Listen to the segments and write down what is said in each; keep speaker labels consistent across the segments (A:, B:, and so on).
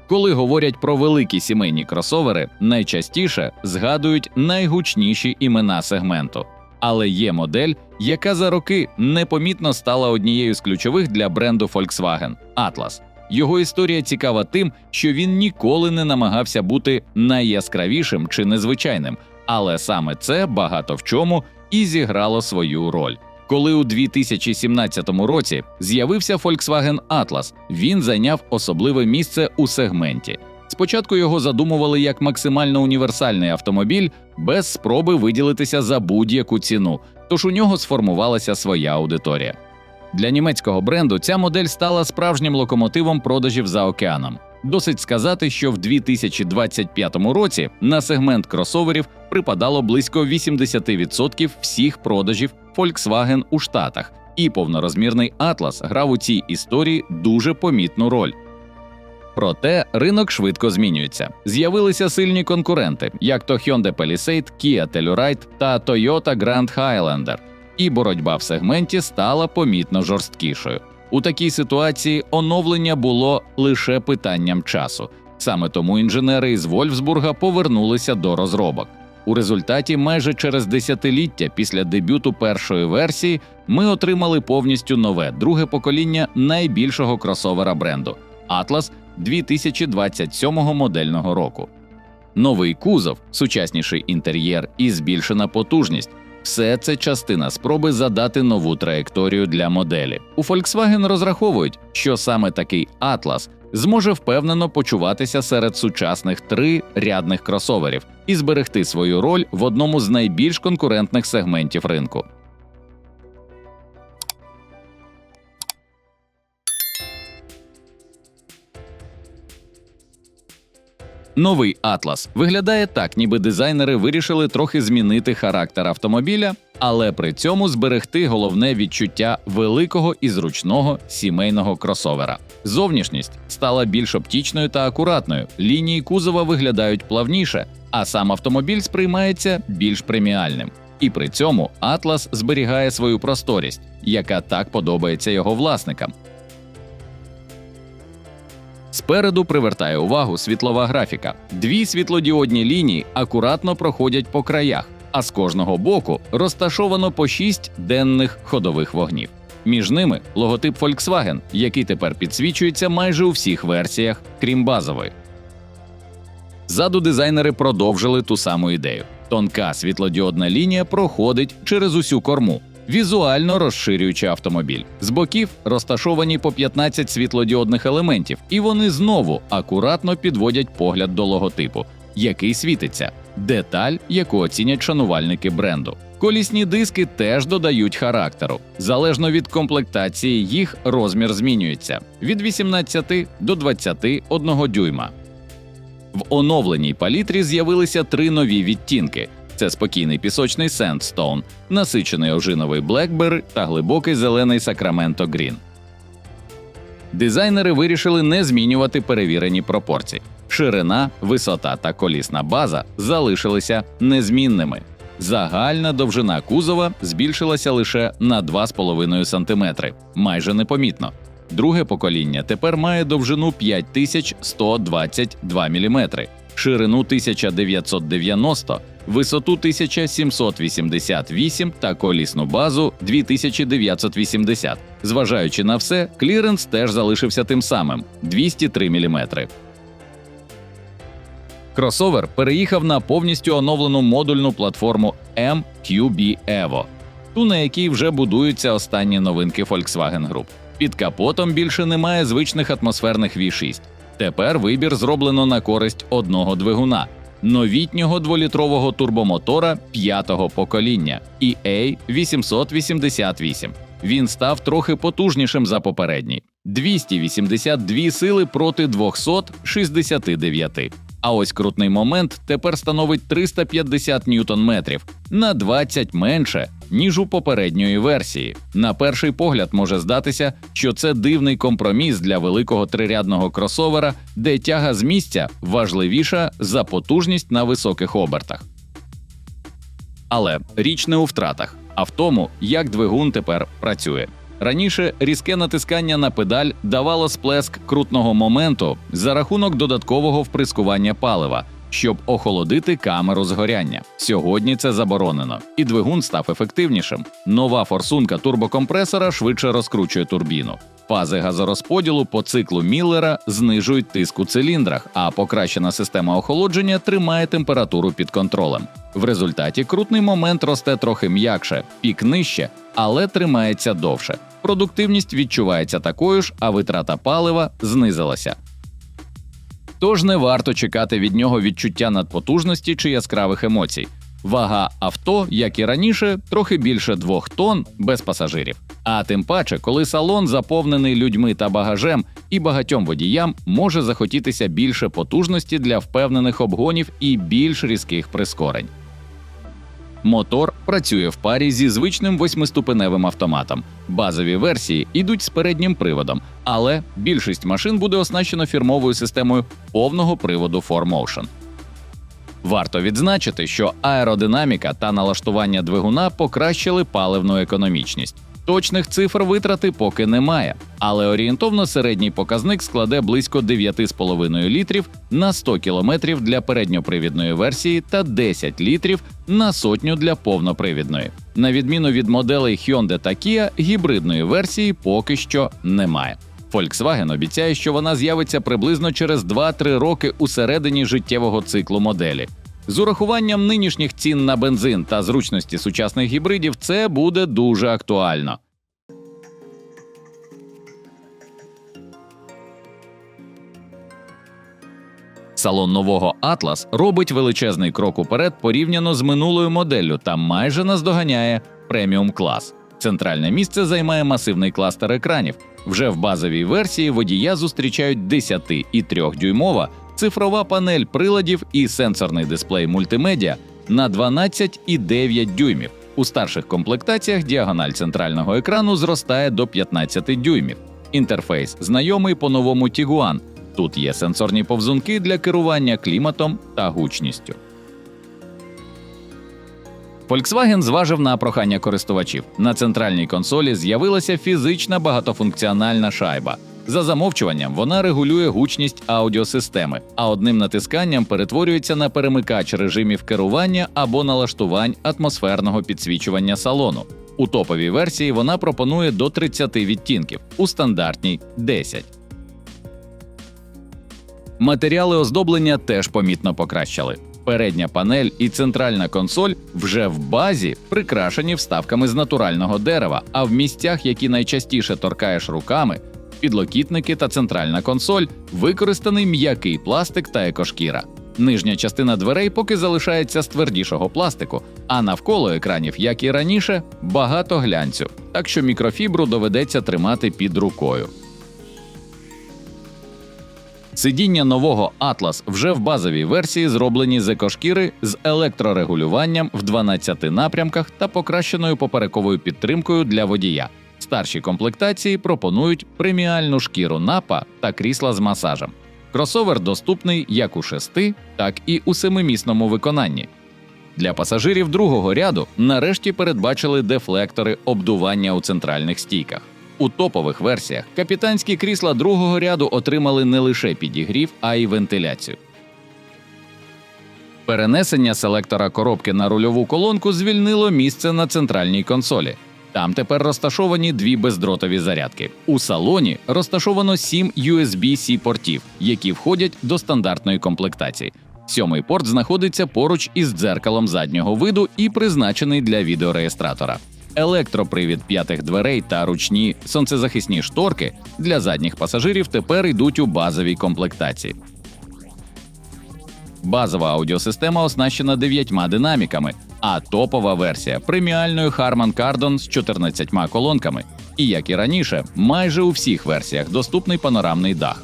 A: Коли говорять про великі сімейні кросовери, найчастіше згадують найгучніші імена сегменту. Але є модель, яка за роки непомітно стала однією з ключових для бренду Volkswagen – Atlas. Його історія цікава тим, що він ніколи не намагався бути найяскравішим чи незвичайним, але саме це багато в чому і зіграло свою роль. Коли у 2017 році з'явився Volkswagen Atlas, він зайняв особливе місце у сегменті. Спочатку його задумували як максимально універсальний автомобіль, без спроби виділитися за будь-яку ціну, тож у нього сформувалася своя аудиторія. Для німецького бренду ця модель стала справжнім локомотивом продажів за океаном. Досить сказати, що в 2025 році на сегмент кросоверів припадало близько 80% всіх продажів Volkswagen у Штатах, і повнорозмірний Atlas грав у цій історії дуже помітну роль. Проте ринок швидко змінюється. З'явилися сильні конкуренти, як то Hyundai Palisade, Kia Telluride та Toyota Grand Highlander, і боротьба в сегменті стала помітно жорсткішою. У такій ситуації оновлення було лише питанням часу. Саме тому інженери із Вольфсбурга повернулися до розробок. У результаті майже через десятиліття після дебюту першої версії ми отримали повністю нове, друге покоління найбільшого кросовера бренду – Atlas 2027 модельного року. Новий кузов, сучасніший інтер'єр і збільшена потужність – все це частина спроби задати нову траєкторію для моделі. У Volkswagen розраховують, що саме такий Atlas зможе впевнено почуватися серед сучасних трирядних кросоверів і зберегти свою роль в одному з найбільш конкурентних сегментів ринку. Новий Atlas виглядає так, ніби дизайнери вирішили трохи змінити характер автомобіля, але при цьому зберегти головне відчуття великого і зручного сімейного кросовера. Зовнішність стала більш оптічною та акуратною, лінії кузова виглядають плавніше, а сам автомобіль сприймається більш преміальним. І при цьому Atlas зберігає свою просторість, яка так подобається його власникам. Спереду привертає увагу світлова графіка. Дві світлодіодні лінії акуратно проходять по краях, а з кожного боку розташовано по 6 денних ходових вогнів. Між ними логотип Volkswagen, який тепер підсвічується майже у всіх версіях, крім базової. Ззаду дизайнери продовжили ту саму ідею. Тонка світлодіодна лінія проходить через усю корму, візуально розширюючи автомобіль. З боків розташовані по 15 світлодіодних елементів, і вони знову акуратно підводять погляд до логотипу, який світиться. Деталь, яку оцінять шанувальники бренду. Колісні диски теж додають характеру. Залежно від комплектації їх розмір змінюється – від 18 до 21 дюйма. В оновленій палітрі з'явилися 3 нові відтінки. Це спокійний пісочний Sandstone, насичений ожиновий Blackberry та глибокий зелений Sacramento Green. Дизайнери вирішили не змінювати перевірені пропорції. Ширина, висота та колісна база залишилися незмінними. Загальна довжина кузова збільшилася лише на 2,5 см, майже непомітно. Друге покоління тепер має довжину 5122 мм, ширину 1990, висоту 1788 та колісну базу 2980. Зважаючи на все, кліренс теж залишився тим самим – 203 мм. Кросовер переїхав на повністю оновлену модульну платформу MQB Evo, ту, на якій вже будуються останні новинки Volkswagen Group. Під капотом більше немає звичних атмосферних V6. Тепер вибір зроблено на користь одного двигуна – новітнього дволітрового турбомотора 5-го покоління EA888. Він став трохи потужнішим за попередній – 282 сили проти 269. А ось крутний момент тепер становить 350 ньютон-метрів – на 20 менше, ніж у попередньої версії. На перший погляд може здатися, що це дивний компроміс для великого трирядного кросовера, де тяга з місця важливіша за потужність на високих обертах. Але річ не у втратах, а в тому, як двигун тепер працює. Раніше різке натискання на педаль давало сплеск крутного моменту за рахунок додаткового вприскування палива, щоб охолодити камеру згоряння. Сьогодні це заборонено, і двигун став ефективнішим. Нова форсунка турбокомпресора швидше розкручує турбіну. Фази газорозподілу по циклу Міллера знижують тиск у циліндрах, а покращена система охолодження тримає температуру під контролем. В результаті крутний момент росте трохи м'якше, пік нижче, але тримається довше. Продуктивність відчувається такою ж, а витрата палива знизилася. Тож не варто чекати від нього відчуття надпотужності чи яскравих емоцій. Вага авто, як і раніше, трохи більше 2 тонн без пасажирів. А тим паче, коли салон заповнений людьми та багажем, і багатьом водіям може захотітися більше потужності для впевнених обгонів і більш різких прискорень. Мотор працює в парі зі звичним 8-ступеневим автоматом. Базові версії йдуть з переднім приводом, але більшість машин буде оснащено фірмовою системою повного приводу 4Motion. Варто відзначити, що аеродинаміка та налаштування двигуна покращили паливну економічність. Точних цифр витрати поки немає, але орієнтовно середній показник складе близько 9,5 літрів на 100 км для передньопривідної версії та 10 літрів на сотню для повнопривідної. На відміну від моделей Hyundai та Kia, гібридної версії поки що немає. Volkswagen обіцяє, що вона з'явиться приблизно через 2-3 роки у середині життєвого циклу моделі. З урахуванням нинішніх цін на бензин та зручності сучасних гібридів це буде дуже актуально. Салон нового Atlas робить величезний крок уперед порівняно з минулою моделлю та майже наздоганяє преміум-клас. Центральне місце займає масивний кластер екранів. Вже в базовій версії водія зустрічають 10,3-дюймова цифрова панель приладів і сенсорний дисплей мультимедіа на 12,9 дюймів. У старших комплектаціях діагональ центрального екрану зростає до 15 дюймів. Інтерфейс знайомий по новому Tiguan. Тут є сенсорні повзунки для керування кліматом та гучністю. Volkswagen зважив на прохання користувачів. На центральній консолі з'явилася фізична багатофункціональна шайба. За замовчуванням вона регулює гучність аудіосистеми, а одним натисканням перетворюється на перемикач режимів керування або налаштувань атмосферного підсвічування салону. У топовій версії вона пропонує до 30 відтінків, у стандартній – 10. Матеріали оздоблення теж помітно покращили. Передня панель і центральна консоль вже в базі прикрашені вставками з натурального дерева, а в місцях, які найчастіше торкаєш руками, підлокітники та центральна консоль, використаний м'який пластик та екошкіра. Нижня частина дверей поки залишається з твердішого пластику, а навколо екранів, як і раніше, багато глянцю, так що мікрофібру доведеться тримати під рукою. Сидіння нового Atlas вже в базовій версії зроблені з екошкіри з електрорегулюванням в 12 напрямках та покращеною поперековою підтримкою для водія. Старші комплектації пропонують преміальну шкіру напа та крісла з масажем. Кросовер доступний як у 6, так і у 7-місному виконанні. Для пасажирів другого ряду нарешті передбачили дефлектори обдування у центральних стійках. У топових версіях капітанські крісла другого ряду отримали не лише підігрів, а й вентиляцію. Перенесення селектора коробки на рульову колонку звільнило місце на центральній консолі. Там тепер розташовані 2 бездротові зарядки. У салоні розташовано 7 USB-C портів, які входять до стандартної комплектації. 7-й порт знаходиться поруч із дзеркалом заднього виду і призначений для відеореєстратора. Електропривід 5 дверей та ручні сонцезахисні шторки для задніх пасажирів тепер йдуть у базовій комплектації. Базова аудіосистема оснащена 9 динаміками, а топова версія – преміальною Harman Kardon з 14 колонками. І, як і раніше, майже у всіх версіях доступний панорамний дах.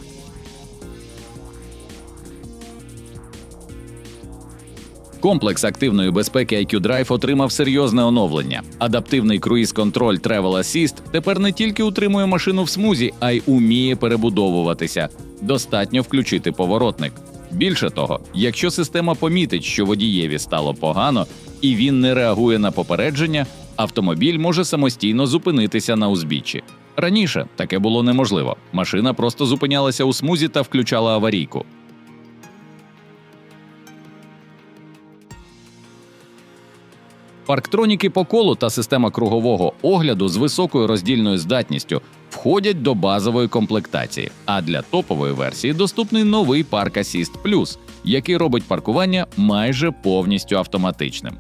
A: Комплекс активної безпеки IQ Drive отримав серйозне оновлення. Адаптивний круїз-контроль Travel Assist тепер не тільки утримує машину в смузі, а й уміє перебудовуватися. Достатньо включити поворотник. Більше того, якщо система помітить, що водієві стало погано, і він не реагує на попередження, Автомобіль може самостійно зупинитися на узбіччі. Раніше таке було неможливо. Машина просто зупинялася у смузі та включала аварійку. Парктроніки по колу та система кругового огляду з високою роздільною здатністю входять до базової комплектації, а для топової версії доступний новий Park Assist Plus, який робить паркування майже повністю автоматичним.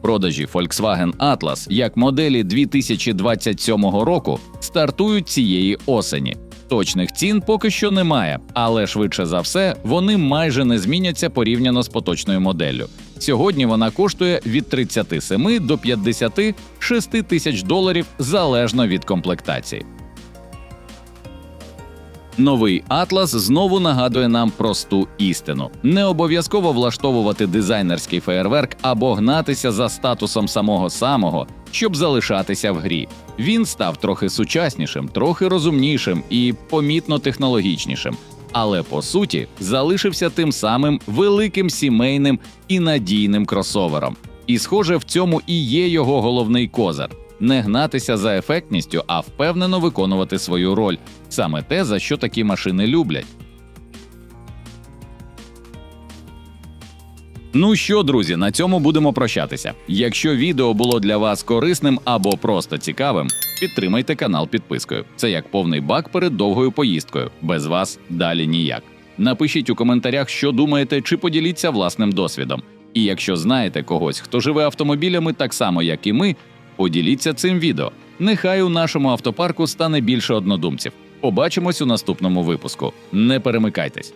A: Продажі Volkswagen Atlas як моделі 2027 року стартують цієї осені. Точних цін поки що немає, але швидше за все вони майже не зміняться порівняно з поточною моделлю. Сьогодні вона коштує від 37 до 56 тисяч доларів залежно від комплектації. Новий Atlas знову нагадує нам просту істину. Не обов'язково влаштовувати дизайнерський феєрверк або гнатися за статусом самого-самого, щоб залишатися в грі. Він став трохи сучаснішим, трохи розумнішим і помітно технологічнішим. Але, по суті, залишився тим самим великим сімейним і надійним кросовером. І, схоже, в цьому і є його головний козир – не гнатися за ефектністю, а впевнено виконувати свою роль. Саме те, за що такі машини люблять. Ну що, друзі, на цьому будемо прощатися. Якщо відео було для вас корисним або просто цікавим, підтримайте канал підпискою. Це як повний бак перед довгою поїздкою. Без вас далі ніяк. Напишіть у коментарях, що думаєте, чи поділіться власним досвідом. І якщо знаєте когось, хто живе автомобілями так само, як і ми, поділіться цим відео. Нехай у нашому автопарку стане більше однодумців. Побачимось у наступному випуску. Не перемикайтесь.